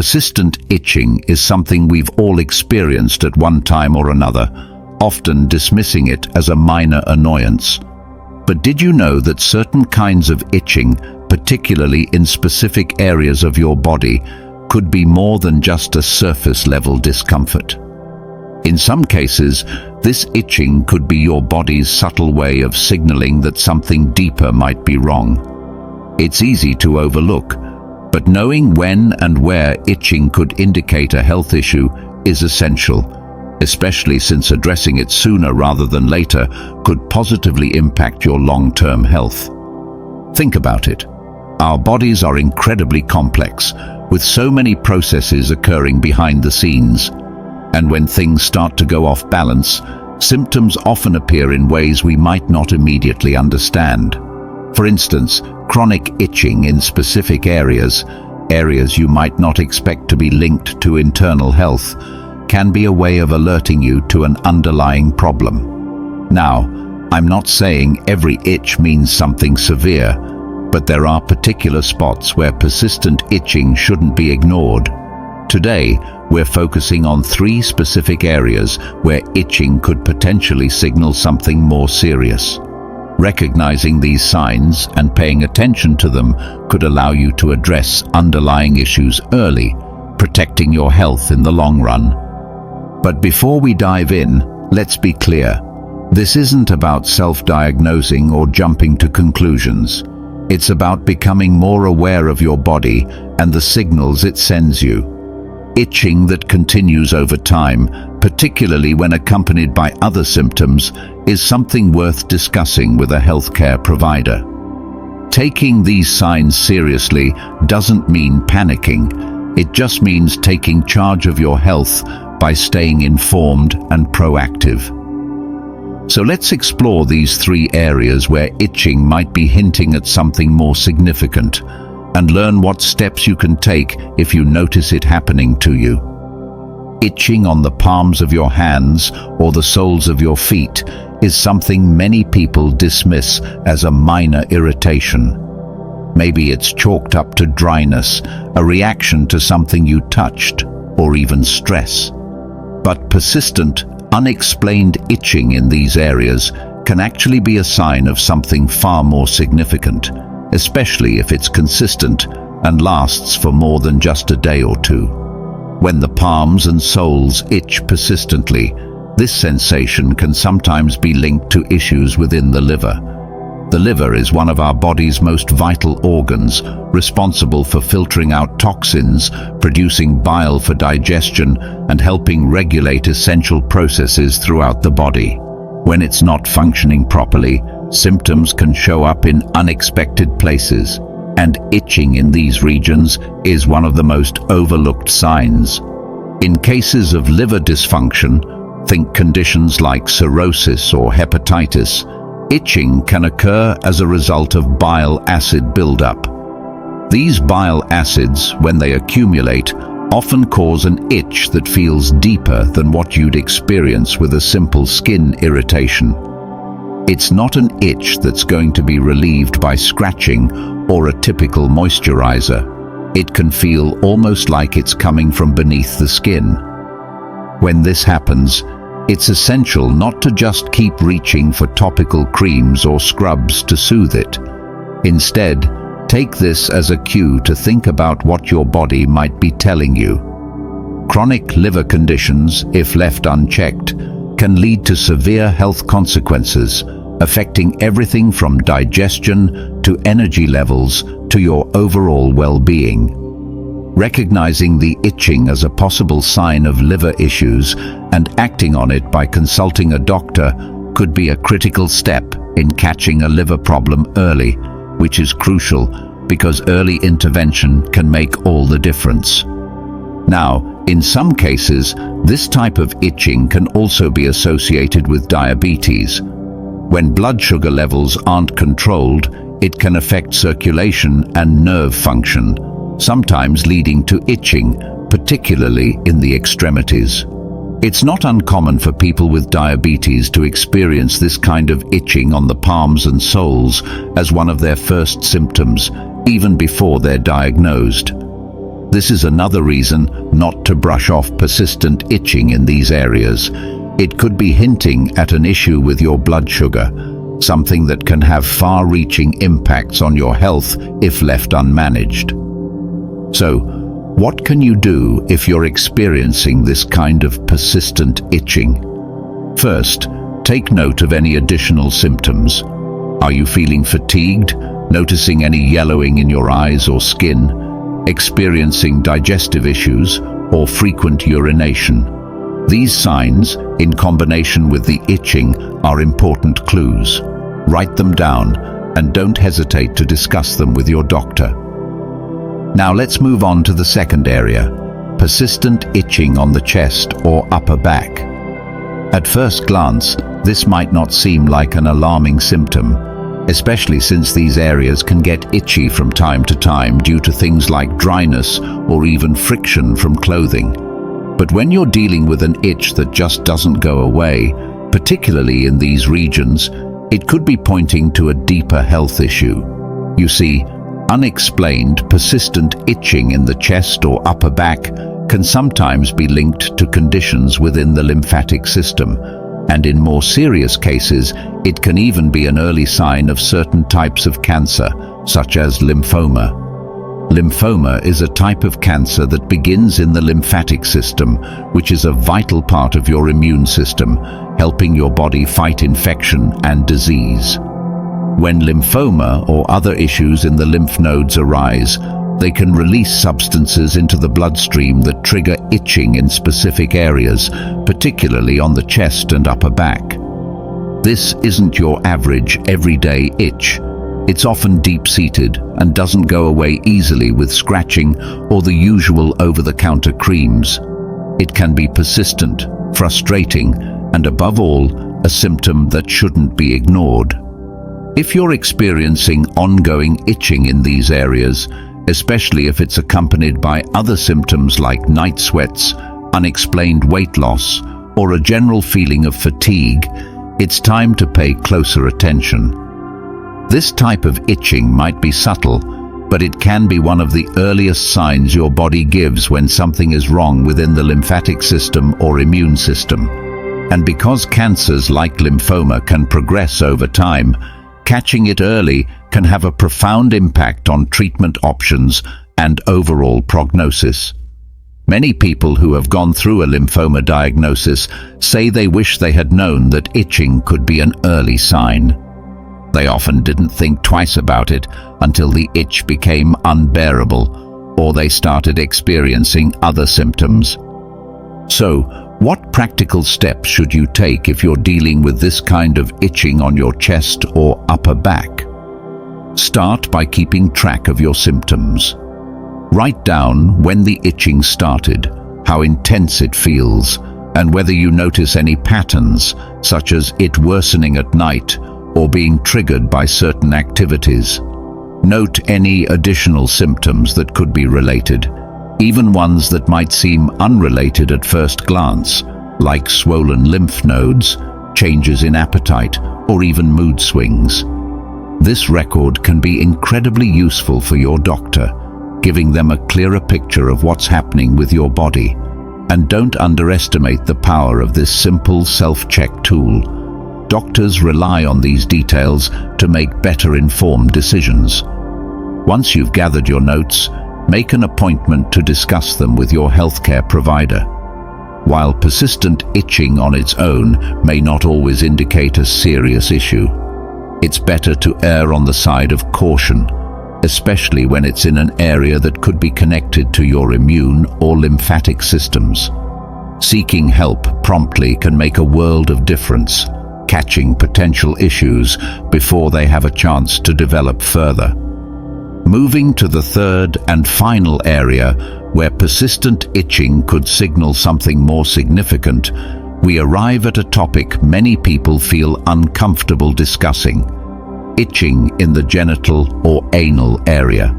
Persistent itching is something we've all experienced at one time or another, often dismissing it as a minor annoyance. But did you know that certain kinds of itching, particularly in specific areas of your body, could be more than just a surface-level discomfort? In some cases, this itching could be your body's subtle way of signaling that something deeper might be wrong. It's easy to overlook, but knowing when and where itching could indicate a health issue is essential, especially since addressing it sooner rather than later could positively impact your long-term health. Think about it. Our bodies are incredibly complex, with so many processes occurring behind the scenes. And when things start to go off balance, symptoms often appear in ways we might not immediately understand. For instance, chronic itching in specific areas you might not expect to be linked to internal health, can be a way of alerting you to an underlying problem. Now, I'm not saying every itch means something severe, but there are particular spots where persistent itching shouldn't be ignored. Today, we're focusing on 3 specific areas where itching could potentially signal something more serious. Recognizing these signs and paying attention to them could allow you to address underlying issues early, protecting your health in the long run. But before we dive in, let's be clear. This isn't about self-diagnosing or jumping to conclusions. It's about becoming more aware of your body and the signals it sends you. Itching that continues over time, particularly when accompanied by other symptoms, is something worth discussing with a healthcare provider. Taking these signs seriously doesn't mean panicking. It just means taking charge of your health by staying informed and proactive. So let's explore these 3 areas where itching might be hinting at something more significant, and learn what steps you can take if you notice it happening to you. Itching on the palms of your hands or the soles of your feet is something many people dismiss as a minor irritation. Maybe it's chalked up to dryness, a reaction to something you touched, or even stress. But persistent, unexplained itching in these areas can actually be a sign of something far more significant, especially if it's consistent and lasts for more than just a day or 2. When the palms and soles itch persistently, this sensation can sometimes be linked to issues within the liver. The liver is one of our body's most vital organs, responsible for filtering out toxins, producing bile for digestion, and helping regulate essential processes throughout the body. When it's not functioning properly, symptoms can show up in unexpected places, and itching in these regions is one of the most overlooked signs. In cases of liver dysfunction, think conditions like cirrhosis or hepatitis, itching can occur as a result of bile acid buildup. These bile acids, when they accumulate, often cause an itch that feels deeper than what you'd experience with a simple skin irritation. It's not an itch that's going to be relieved by scratching or a typical moisturizer. It can feel almost like it's coming from beneath the skin. When this happens, it's essential not to just keep reaching for topical creams or scrubs to soothe it. Instead, take this as a cue to think about what your body might be telling you. Chronic liver conditions, if left unchecked, can lead to severe health consequences, affecting everything from digestion to energy levels to your overall well-being. Recognizing the itching as a possible sign of liver issues and acting on it by consulting a doctor could be a critical step in catching a liver problem early, which is crucial because early intervention can make all the difference. Now, in some cases, this type of itching can also be associated with diabetes. When blood sugar levels aren't controlled, it can affect circulation and nerve function, sometimes leading to itching, particularly in the extremities. It's not uncommon for people with diabetes to experience this kind of itching on the palms and soles as one of their first symptoms, even before they're diagnosed. This is another reason not to brush off persistent itching in these areas. It could be hinting at an issue with your blood sugar, something that can have far-reaching impacts on your health if left unmanaged. So, what can you do if you're experiencing this kind of persistent itching? First, take note of any additional symptoms. Are you feeling fatigued, noticing any yellowing in your eyes or skin, experiencing digestive issues, or frequent urination? These signs, in combination with the itching, are important clues. Write them down and don't hesitate to discuss them with your doctor. Now let's move on to the second area, persistent itching on the chest or upper back. At first glance, this might not seem like an alarming symptom, especially since these areas can get itchy from time to time due to things like dryness or even friction from clothing. But when you're dealing with an itch that just doesn't go away, particularly in these regions, it could be pointing to a deeper health issue. You see, unexplained, persistent itching in the chest or upper back can sometimes be linked to conditions within the lymphatic system, and in more serious cases, it can even be an early sign of certain types of cancer, such as lymphoma. Lymphoma is a type of cancer that begins in the lymphatic system, which is a vital part of your immune system, helping your body fight infection and disease. When lymphoma or other issues in the lymph nodes arise, they can release substances into the bloodstream that trigger itching in specific areas, particularly on the chest and upper back. This isn't your average, everyday itch. It's often deep-seated and doesn't go away easily with scratching or the usual over-the-counter creams. It can be persistent, frustrating, and above all, a symptom that shouldn't be ignored. If you're experiencing ongoing itching in these areas, especially if it's accompanied by other symptoms like night sweats, unexplained weight loss, or a general feeling of fatigue, it's time to pay closer attention. This type of itching might be subtle, but it can be one of the earliest signs your body gives when something is wrong within the lymphatic system or immune system. And because cancers like lymphoma can progress over time, catching it early can have a profound impact on treatment options and overall prognosis. Many people who have gone through a lymphoma diagnosis say they wish they had known that itching could be an early sign. They often didn't think twice about it until the itch became unbearable, or they started experiencing other symptoms. So, what practical steps should you take if you're dealing with this kind of itching on your chest or upper back? Start by keeping track of your symptoms. Write down when the itching started, how intense it feels, and whether you notice any patterns, such as it worsening at night or being triggered by certain activities. Note any additional symptoms that could be related, even ones that might seem unrelated at first glance, like swollen lymph nodes, changes in appetite, or even mood swings. This record can be incredibly useful for your doctor, giving them a clearer picture of what's happening with your body. And don't underestimate the power of this simple self-check tool. Doctors rely on these details to make better informed decisions. Once you've gathered your notes, make an appointment to discuss them with your healthcare provider. While persistent itching on its own may not always indicate a serious issue, it's better to err on the side of caution, especially when it's in an area that could be connected to your immune or lymphatic systems. Seeking help promptly can make a world of difference, catching potential issues before they have a chance to develop further. Moving to the third and final area where persistent itching could signal something more significant, we arrive at a topic many people feel uncomfortable discussing: itching in the genital or anal area.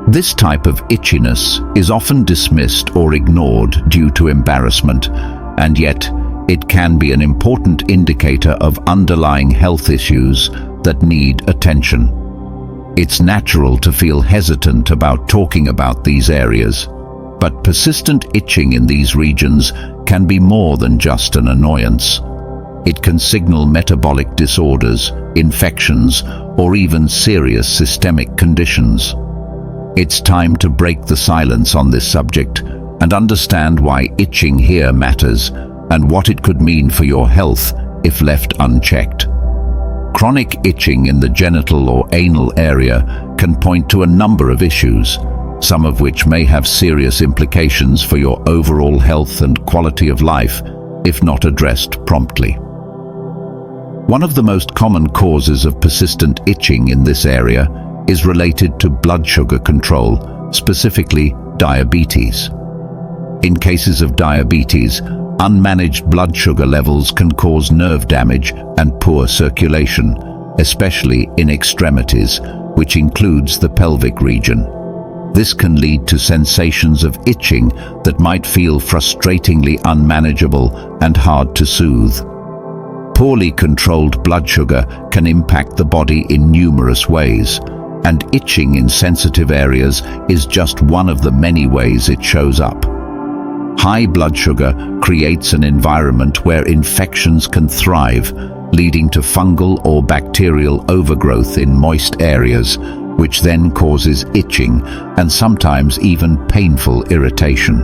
This type of itchiness is often dismissed or ignored due to embarrassment, and yet it can be an important indicator of underlying health issues that need attention. It's natural to feel hesitant about talking about these areas, but persistent itching in these regions can be more than just an annoyance. It can signal metabolic disorders, infections, or even serious systemic conditions. It's time to break the silence on this subject and understand why itching here matters and what it could mean for your health if left unchecked. Chronic itching in the genital or anal area can point to a number of issues, some of which may have serious implications for your overall health and quality of life if not addressed promptly. One of the most common causes of persistent itching in this area is related to blood sugar control, specifically diabetes. In cases of diabetes, unmanaged blood sugar levels can cause nerve damage and poor circulation, especially in extremities, which includes the pelvic region. This can lead to sensations of itching that might feel frustratingly unmanageable and hard to soothe. Poorly controlled blood sugar can impact the body in numerous ways, and itching in sensitive areas is just one of the many ways it shows up. High blood sugar creates an environment where infections can thrive, leading to fungal or bacterial overgrowth in moist areas, which then causes itching and sometimes even painful irritation.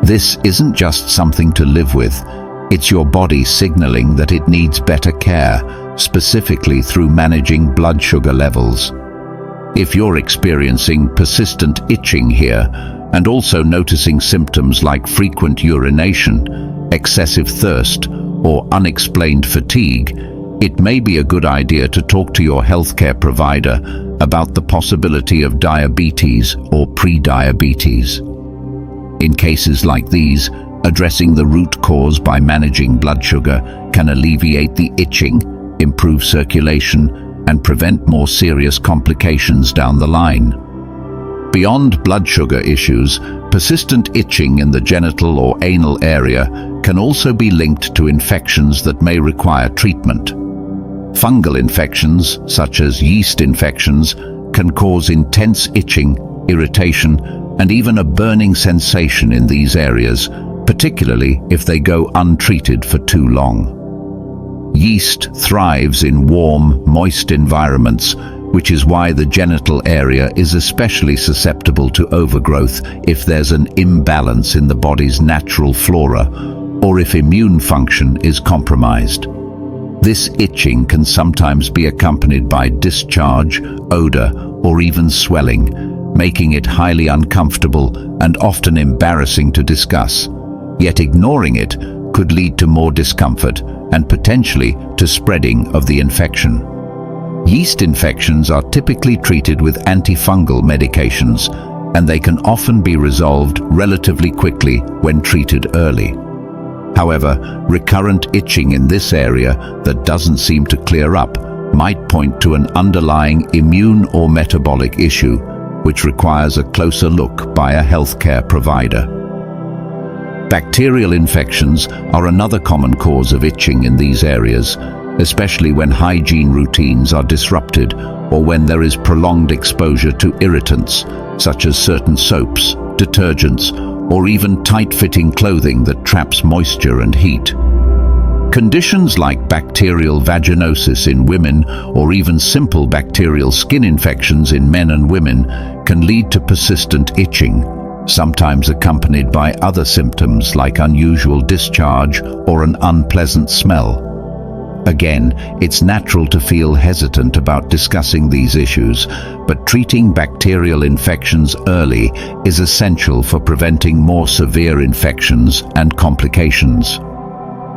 This isn't just something to live with, it's your body signaling that it needs better care, specifically through managing blood sugar levels. If you're experiencing persistent itching here, and also noticing symptoms like frequent urination, excessive thirst, or unexplained fatigue, it may be a good idea to talk to your healthcare provider about the possibility of diabetes or pre-diabetes. In cases like these, addressing the root cause by managing blood sugar can alleviate the itching, improve circulation, and prevent more serious complications down the line. Beyond blood sugar issues, persistent itching in the genital or anal area can also be linked to infections that may require treatment. Fungal infections, such as yeast infections, can cause intense itching, irritation, and even a burning sensation in these areas, particularly if they go untreated for too long. Yeast thrives in warm, moist environments, which is why the genital area is especially susceptible to overgrowth if there's an imbalance in the body's natural flora or if immune function is compromised. This itching can sometimes be accompanied by discharge, odor, or even swelling, making it highly uncomfortable and often embarrassing to discuss. Yet ignoring it could lead to more discomfort and potentially to spreading of the infection. Yeast infections are typically treated with antifungal medications, and they can often be resolved relatively quickly when treated early. However, recurrent itching in this area that doesn't seem to clear up might point to an underlying immune or metabolic issue, which requires a closer look by a healthcare provider. Bacterial infections are another common cause of itching in these areas, especially when hygiene routines are disrupted or when there is prolonged exposure to irritants, such as certain soaps, detergents, or even tight-fitting clothing that traps moisture and heat. Conditions like bacterial vaginosis in women or even simple bacterial skin infections in men and women can lead to persistent itching, sometimes accompanied by other symptoms like unusual discharge or an unpleasant smell. Again, it's natural to feel hesitant about discussing these issues, but treating bacterial infections early is essential for preventing more severe infections and complications.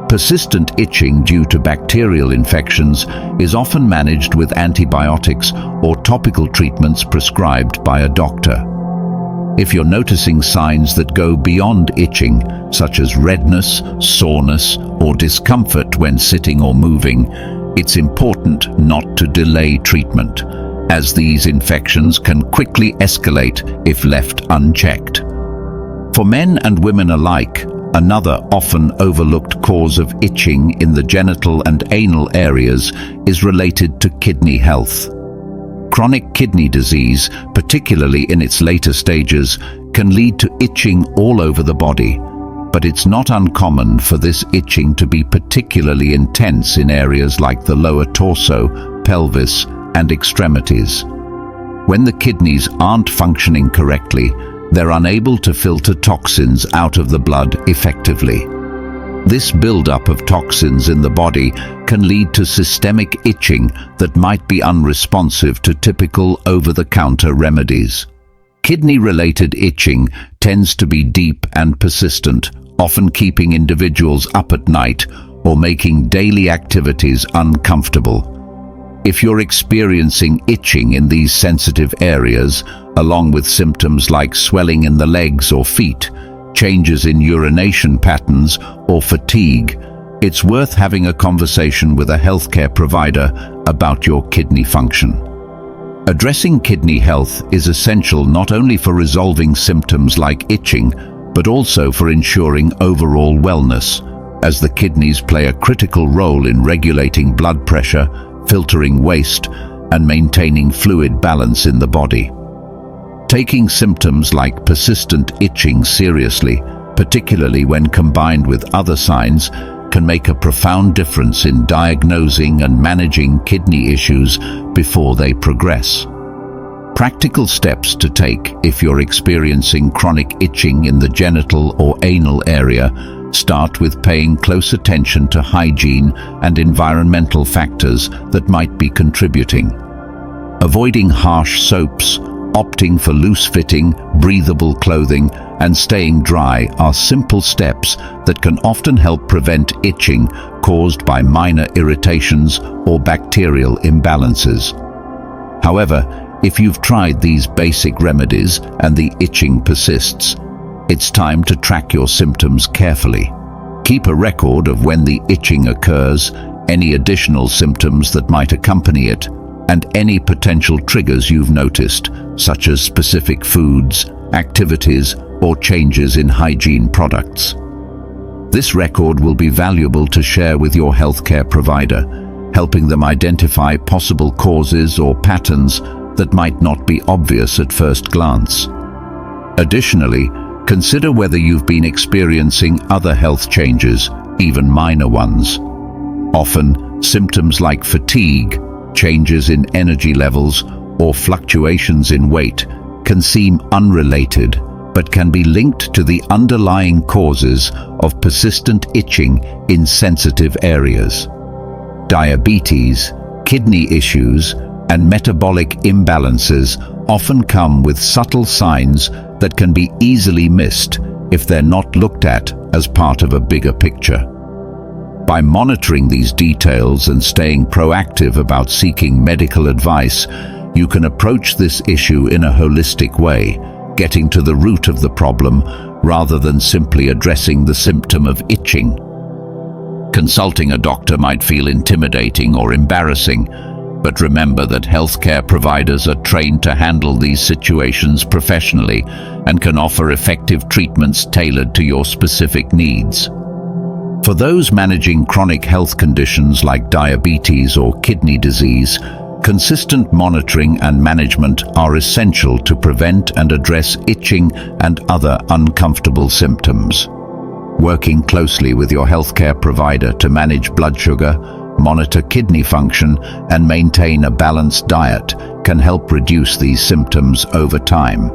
Persistent itching due to bacterial infections is often managed with antibiotics or topical treatments prescribed by a doctor. If you're noticing signs that go beyond itching, such as redness, soreness, or discomfort when sitting or moving, it's important not to delay treatment, as these infections can quickly escalate if left unchecked. For men and women alike, another often overlooked cause of itching in the genital and anal areas is related to kidney health. Chronic kidney disease, particularly in its later stages, can lead to itching all over the body, but it's not uncommon for this itching to be particularly intense in areas like the lower torso, pelvis, and extremities. When the kidneys aren't functioning correctly, they're unable to filter toxins out of the blood effectively. This buildup of toxins in the body can lead to systemic itching that might be unresponsive to typical over-the-counter remedies. Kidney-related itching tends to be deep and persistent, often keeping individuals up at night or making daily activities uncomfortable. If you're experiencing itching in these sensitive areas, along with symptoms like swelling in the legs or feet, changes in urination patterns, or fatigue, it's worth having a conversation with a healthcare provider about your kidney function. Addressing kidney health is essential not only for resolving symptoms like itching, but also for ensuring overall wellness, as the kidneys play a critical role in regulating blood pressure, filtering waste, and maintaining fluid balance in the body. Taking symptoms like persistent itching seriously, particularly when combined with other signs, can make a profound difference in diagnosing and managing kidney issues before they progress. Practical steps to take if you're experiencing chronic itching in the genital or anal area start with paying close attention to hygiene and environmental factors that might be contributing. Avoiding harsh soaps, opting for loose-fitting, breathable clothing, and staying dry are simple steps that can often help prevent itching caused by minor irritations or bacterial imbalances. However, if you've tried these basic remedies and the itching persists, it's time to track your symptoms carefully. Keep a record of when the itching occurs, any additional symptoms that might accompany it, and any potential triggers you've noticed, such as specific foods, activities, or changes in hygiene products. This record will be valuable to share with your healthcare provider, helping them identify possible causes or patterns that might not be obvious at first glance. Additionally, consider whether you've been experiencing other health changes, even minor ones. Often, symptoms like fatigue, changes in energy levels, or fluctuations in weight can seem unrelated, but can be linked to the underlying causes of persistent itching in sensitive areas. Diabetes, kidney issues, and metabolic imbalances often come with subtle signs that can be easily missed if they're not looked at as part of a bigger picture. By monitoring these details and staying proactive about seeking medical advice, you can approach this issue in a holistic way, getting to the root of the problem rather than simply addressing the symptom of itching. Consulting a doctor might feel intimidating or embarrassing, but remember that healthcare providers are trained to handle these situations professionally and can offer effective treatments tailored to your specific needs. For those managing chronic health conditions like diabetes or kidney disease, consistent monitoring and management are essential to prevent and address itching and other uncomfortable symptoms. Working closely with your healthcare provider to manage blood sugar, monitor kidney function, and maintain a balanced diet can help reduce these symptoms over time.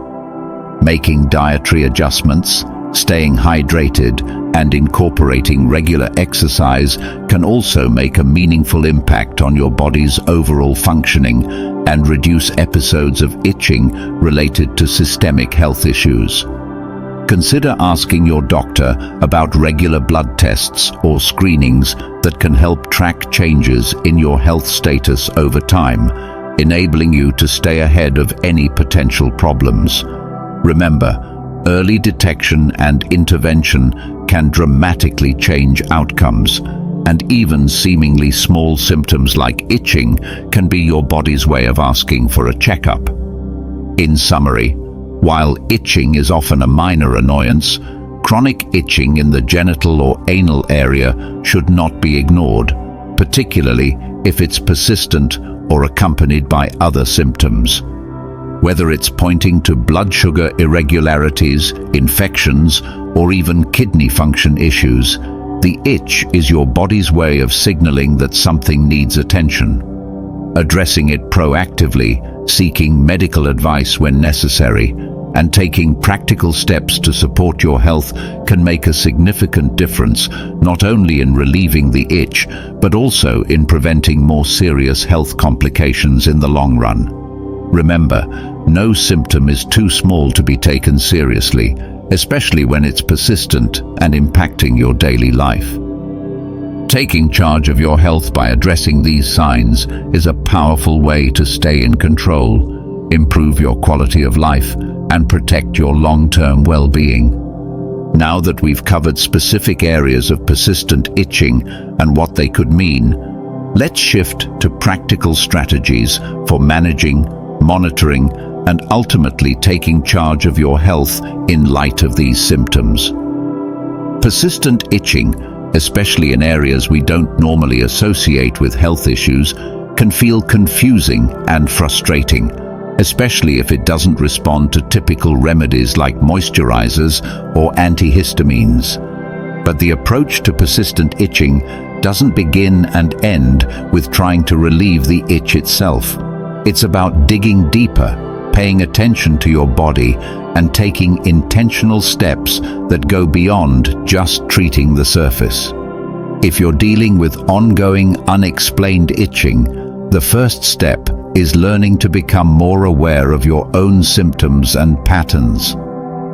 Making dietary adjustments, staying hydrated, and incorporating regular exercise can also make a meaningful impact on your body's overall functioning and reduce episodes of itching related to systemic health issues. Consider asking your doctor about regular blood tests or screenings that can help track changes in your health status over time, enabling you to stay ahead of any potential problems. Remember, early detection and intervention can dramatically change outcomes, and even seemingly small symptoms like itching can be your body's way of asking for a checkup. In summary, while itching is often a minor annoyance, chronic itching in the genital or anal area should not be ignored, particularly if it's persistent or accompanied by other symptoms. Whether it's pointing to blood sugar irregularities, infections, or even kidney function issues, the itch is your body's way of signaling that something needs attention. Addressing it proactively, seeking medical advice when necessary, and taking practical steps to support your health can make a significant difference, not only in relieving the itch, but also in preventing more serious health complications in the long run. Remember, no symptom is too small to be taken seriously, especially when it's persistent and impacting your daily life. Taking charge of your health by addressing these signs is a powerful way to stay in control, improve your quality of life, and protect your long-term well-being. Now that we've covered specific areas of persistent itching and what they could mean, let's shift to practical strategies for managing, monitoring, and ultimately taking charge of your health in light of these symptoms. Persistent itching, especially in areas we don't normally associate with health issues, can feel confusing and frustrating, especially if it doesn't respond to typical remedies like moisturizers or antihistamines. But the approach to persistent itching doesn't begin and end with trying to relieve the itch itself. It's about digging deeper, paying attention to your body, and taking intentional steps that go beyond just treating the surface. If you're dealing with ongoing, unexplained itching, the first step is learning to become more aware of your own symptoms and patterns.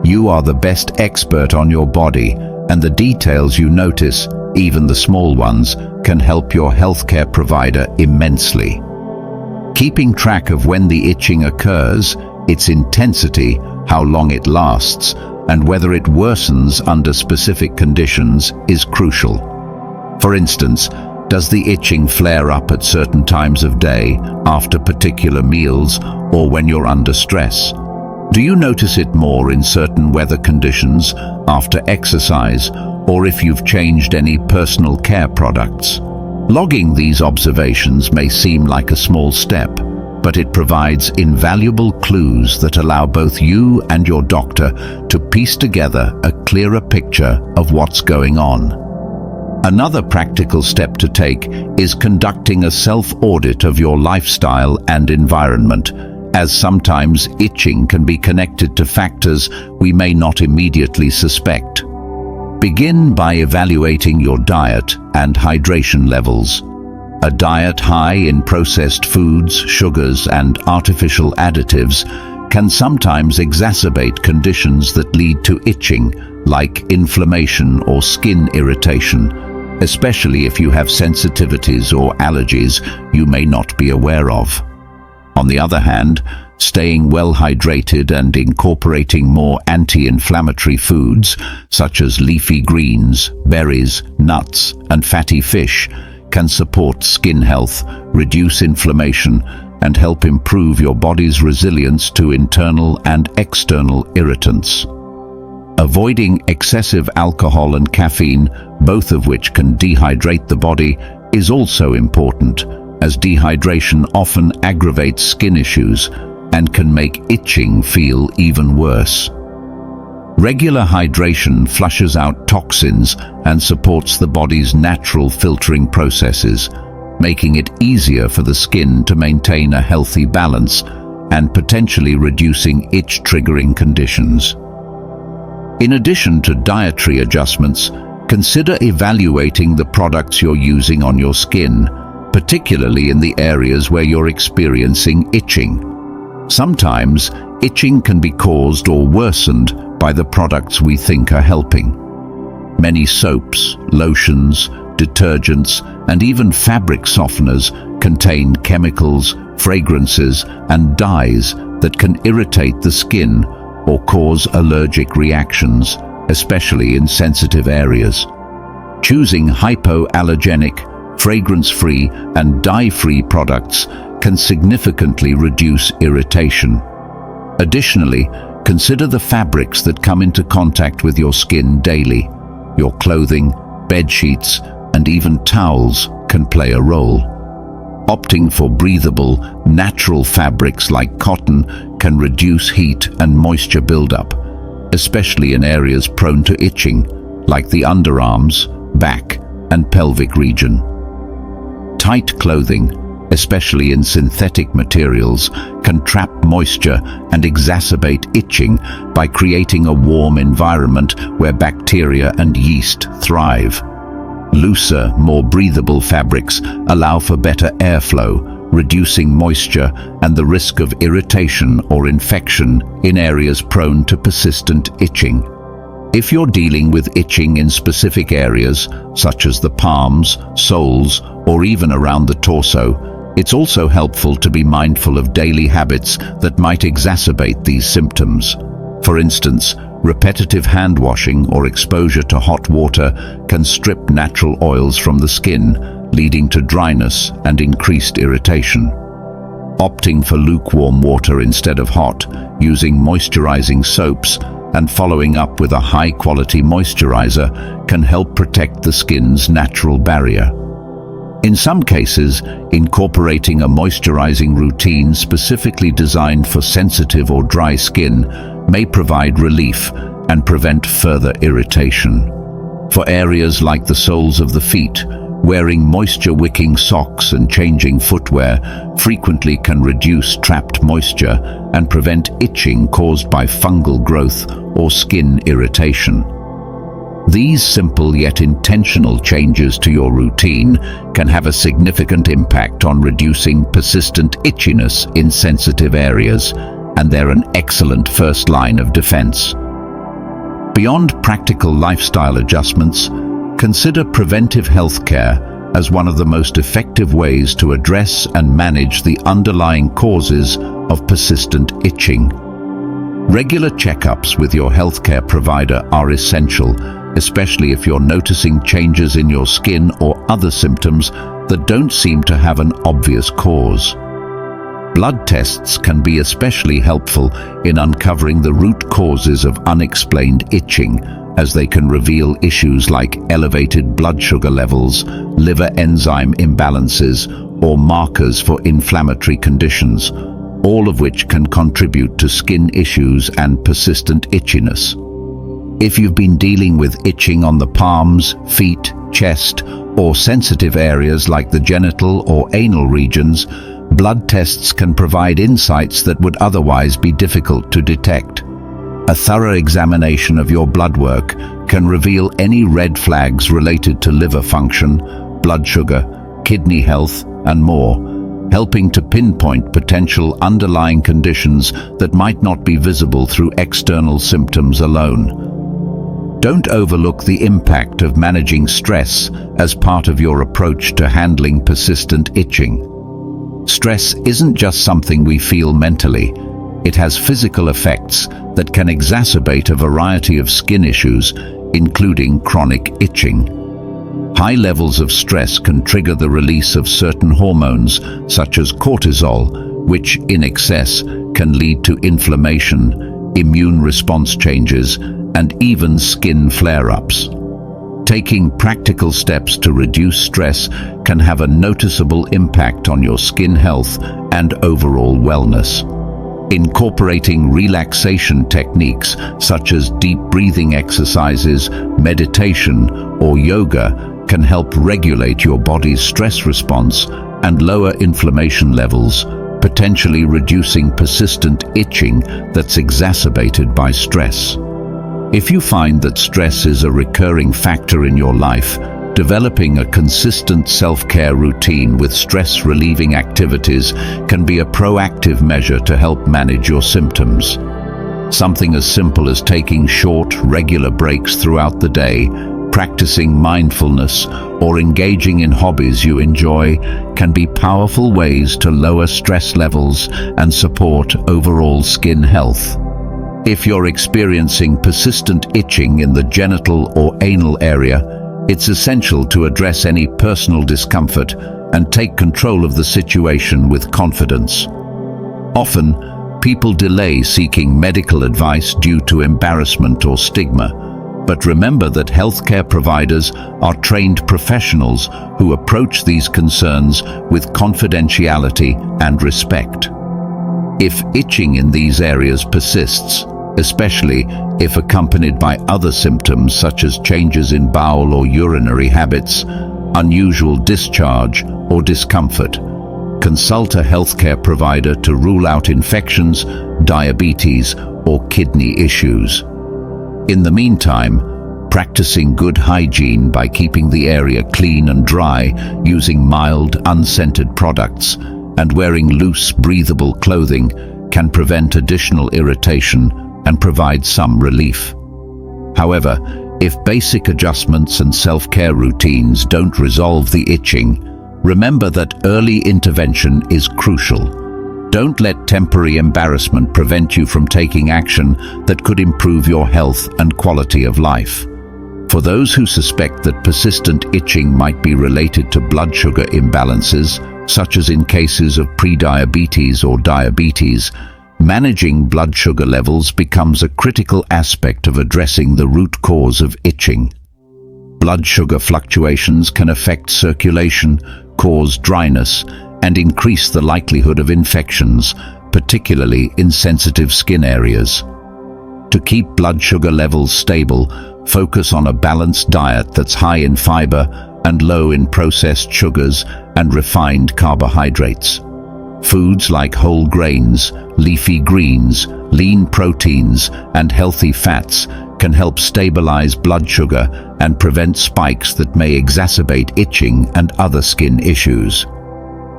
You are the best expert on your body, and the details you notice, even the small ones, can help your healthcare provider immensely. Keeping track of when the itching occurs, its intensity, how long it lasts, and whether it worsens under specific conditions is crucial. For instance, does the itching flare up at certain times of day, after particular meals, or when you're under stress? Do you notice it more in certain weather conditions, after exercise, or if you've changed any personal care products? Logging these observations may seem like a small step, but it provides invaluable clues that allow both you and your doctor to piece together a clearer picture of what's going on. Another practical step to take is conducting a self-audit of your lifestyle and environment, as sometimes itching can be connected to factors we may not immediately suspect. Begin by evaluating your diet and hydration levels. A diet high in processed foods, sugars, and artificial additives can sometimes exacerbate conditions that lead to itching, like inflammation or skin irritation, especially if you have sensitivities or allergies you may not be aware of. On the other hand, staying well hydrated and incorporating more anti-inflammatory foods, such as leafy greens, berries, nuts, and fatty fish, can support skin health, reduce inflammation, and help improve your body's resilience to internal and external irritants. Avoiding excessive alcohol and caffeine, both of which can dehydrate the body, is also important, as dehydration often aggravates skin issues and can make itching feel even worse. Regular hydration flushes out toxins and supports the body's natural filtering processes, making it easier for the skin to maintain a healthy balance and potentially reducing itch-triggering conditions. In addition to dietary adjustments, consider evaluating the products you're using on your skin, particularly in the areas where you're experiencing itching. Sometimes, itching can be caused or worsened by the products we think are helping. Many soaps, lotions, detergents, and even fabric softeners contain chemicals, fragrances, and dyes that can irritate the skin or cause allergic reactions, especially in sensitive areas. Choosing hypoallergenic, fragrance-free, and dye-free products can significantly reduce irritation. Additionally, consider the fabrics that come into contact with your skin daily. Your clothing, bed sheets, and even towels can play a role. Opting for breathable, natural fabrics like cotton can reduce heat and moisture buildup, especially in areas prone to itching, like the underarms, back, and pelvic region. Tight clothing, especially in synthetic materials, can trap moisture and exacerbate itching by creating a warm environment where bacteria and yeast thrive. Looser, more breathable fabrics allow for better airflow, reducing moisture and the risk of irritation or infection in areas prone to persistent itching. If you're dealing with itching in specific areas, such as the palms, soles, or even around the torso, it's also helpful to be mindful of daily habits that might exacerbate these symptoms. For instance, repetitive hand washing or exposure to hot water can strip natural oils from the skin, leading to dryness and increased irritation. Opting for lukewarm water instead of hot, using moisturizing soaps, and following up with a high-quality moisturizer can help protect the skin's natural barrier. In some cases, incorporating a moisturizing routine specifically designed for sensitive or dry skin may provide relief and prevent further irritation. For areas like the soles of the feet, wearing moisture-wicking socks and changing footwear frequently can reduce trapped moisture and prevent itching caused by fungal growth or skin irritation. These simple yet intentional changes to your routine can have a significant impact on reducing persistent itchiness in sensitive areas, and they're an excellent first line of defense. Beyond practical lifestyle adjustments, consider preventive health care as one of the most effective ways to address and manage the underlying causes of persistent itching. Regular checkups with your healthcare provider are essential, especially if you're noticing changes in your skin or other symptoms that don't seem to have an obvious cause. Blood tests can be especially helpful in uncovering the root causes of unexplained itching, as they can reveal issues like elevated blood sugar levels, liver enzyme imbalances, or markers for inflammatory conditions, all of which can contribute to skin issues and persistent itchiness. If you've been dealing with itching on the palms, feet, chest, or sensitive areas like the genital or anal regions, blood tests can provide insights that would otherwise be difficult to detect. A thorough examination of your blood work can reveal any red flags related to liver function, blood sugar, kidney health, and more, helping to pinpoint potential underlying conditions that might not be visible through external symptoms alone. Don't overlook the impact of managing stress as part of your approach to handling persistent itching. Stress isn't just something we feel mentally. It has physical effects that can exacerbate a variety of skin issues, including chronic itching. High levels of stress can trigger the release of certain hormones, such as cortisol, which, in excess, can lead to inflammation, immune response changes, and even skin flare-ups. Taking practical steps to reduce stress can have a noticeable impact on your skin health and overall wellness. Incorporating relaxation techniques such as deep breathing exercises, meditation, or yoga can help regulate your body's stress response and lower inflammation levels, potentially reducing persistent itching that's exacerbated by stress. If you find that stress is a recurring factor in your life, developing a consistent self-care routine with stress-relieving activities can be a proactive measure to help manage your symptoms. Something as simple as taking short, regular breaks throughout the day, practicing mindfulness, or engaging in hobbies you enjoy can be powerful ways to lower stress levels and support overall skin health. If you're experiencing persistent itching in the genital or anal area, it's essential to address any personal discomfort and take control of the situation with confidence. Often, people delay seeking medical advice due to embarrassment or stigma. But remember that healthcare providers are trained professionals who approach these concerns with confidentiality and respect. If itching in these areas persists, especially if accompanied by other symptoms such as changes in bowel or urinary habits, unusual discharge, or discomfort, consult a healthcare provider to rule out infections, diabetes, or kidney issues. In the meantime, practicing good hygiene by keeping the area clean and dry, using mild, unscented products, and wearing loose, breathable clothing can prevent additional irritation and provide some relief. However, if basic adjustments and self-care routines don't resolve the itching, remember that early intervention is crucial. Don't let temporary embarrassment prevent you from taking action that could improve your health and quality of life. For those who suspect that persistent itching might be related to blood sugar imbalances, such as in cases of prediabetes or diabetes, managing blood sugar levels becomes a critical aspect of addressing the root cause of itching. Blood sugar fluctuations can affect circulation, cause dryness, and increase the likelihood of infections, particularly in sensitive skin areas. To keep blood sugar levels stable, focus on a balanced diet that's high in fiber and low in processed sugars and refined carbohydrates. Foods like whole grains, leafy greens, lean proteins, and healthy fats can help stabilize blood sugar and prevent spikes that may exacerbate itching and other skin issues.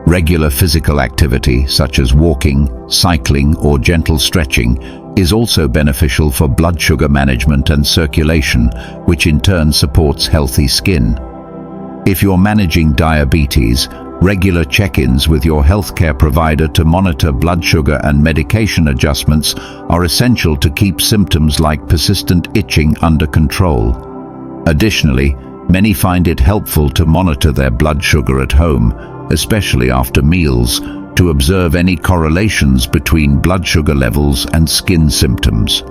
Regular physical activity, such as walking, cycling, or gentle stretching, is also beneficial for blood sugar management and circulation, which in turn supports healthy skin. If you're managing diabetes, regular check-ins with your healthcare provider to monitor blood sugar and medication adjustments are essential to keep symptoms like persistent itching under control. Additionally, many find it helpful to monitor their blood sugar at home, especially after meals, to observe any correlations between blood sugar levels and skin symptoms.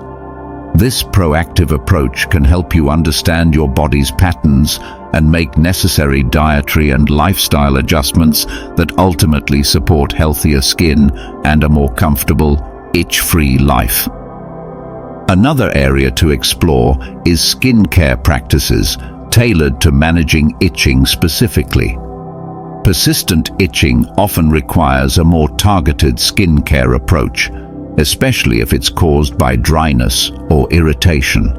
This proactive approach can help you understand your body's patterns and make necessary dietary and lifestyle adjustments that ultimately support healthier skin and a more comfortable, itch-free life. Another area to explore is skincare practices tailored to managing itching specifically. Persistent itching often requires a more targeted skincare approach, especially if it's caused by dryness or irritation.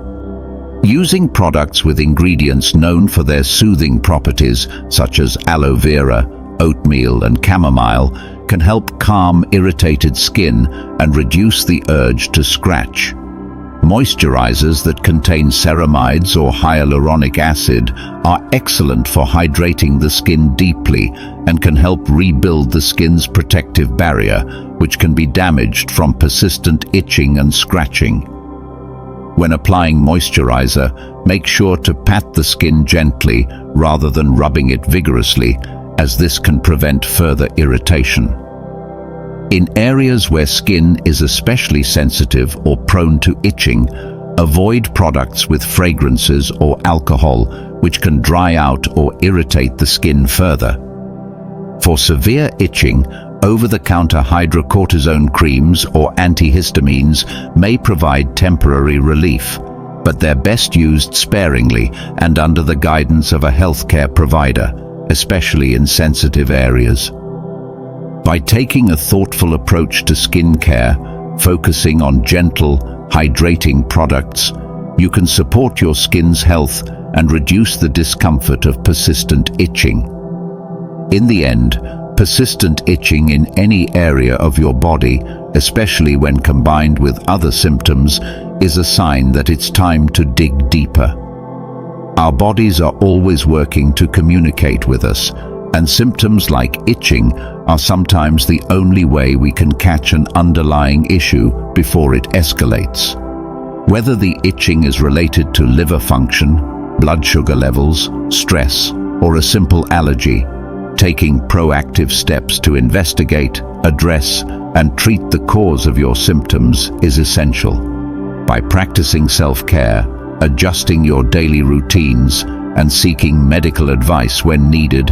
Using products with ingredients known for their soothing properties, such as aloe vera, oatmeal, and chamomile, can help calm irritated skin and reduce the urge to scratch. Moisturizers that contain ceramides or hyaluronic acid are excellent for hydrating the skin deeply and can help rebuild the skin's protective barrier, which can be damaged from persistent itching and scratching. When applying moisturizer, make sure to pat the skin gently rather than rubbing it vigorously, as this can prevent further irritation. In areas where skin is especially sensitive or prone to itching, avoid products with fragrances or alcohol, which can dry out or irritate the skin further. For severe itching, over-the-counter hydrocortisone creams or antihistamines may provide temporary relief, but they're best used sparingly and under the guidance of a healthcare provider, especially in sensitive areas. By taking a thoughtful approach to skincare, focusing on gentle, hydrating products, you can support your skin's health and reduce the discomfort of persistent itching. In the end, persistent itching in any area of your body, especially when combined with other symptoms, is a sign that it's time to dig deeper. Our bodies are always working to communicate with us, and symptoms like itching are sometimes the only way we can catch an underlying issue before it escalates. Whether the itching is related to liver function, blood sugar levels, stress, or a simple allergy, taking proactive steps to investigate, address, and treat the cause of your symptoms is essential. By practicing self-care, adjusting your daily routines, and seeking medical advice when needed,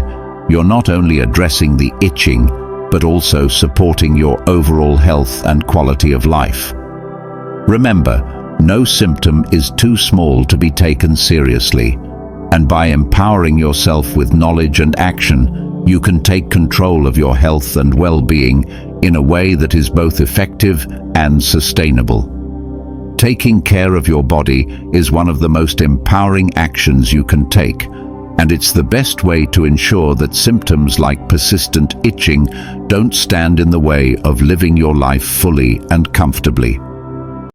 you're not only addressing the itching, but also supporting your overall health and quality of life. Remember, no symptom is too small to be taken seriously, and by empowering yourself with knowledge and action, you can take control of your health and well-being in a way that is both effective and sustainable. Taking care of your body is one of the most empowering actions you can take, and it's the best way to ensure that symptoms like persistent itching don't stand in the way of living your life fully and comfortably.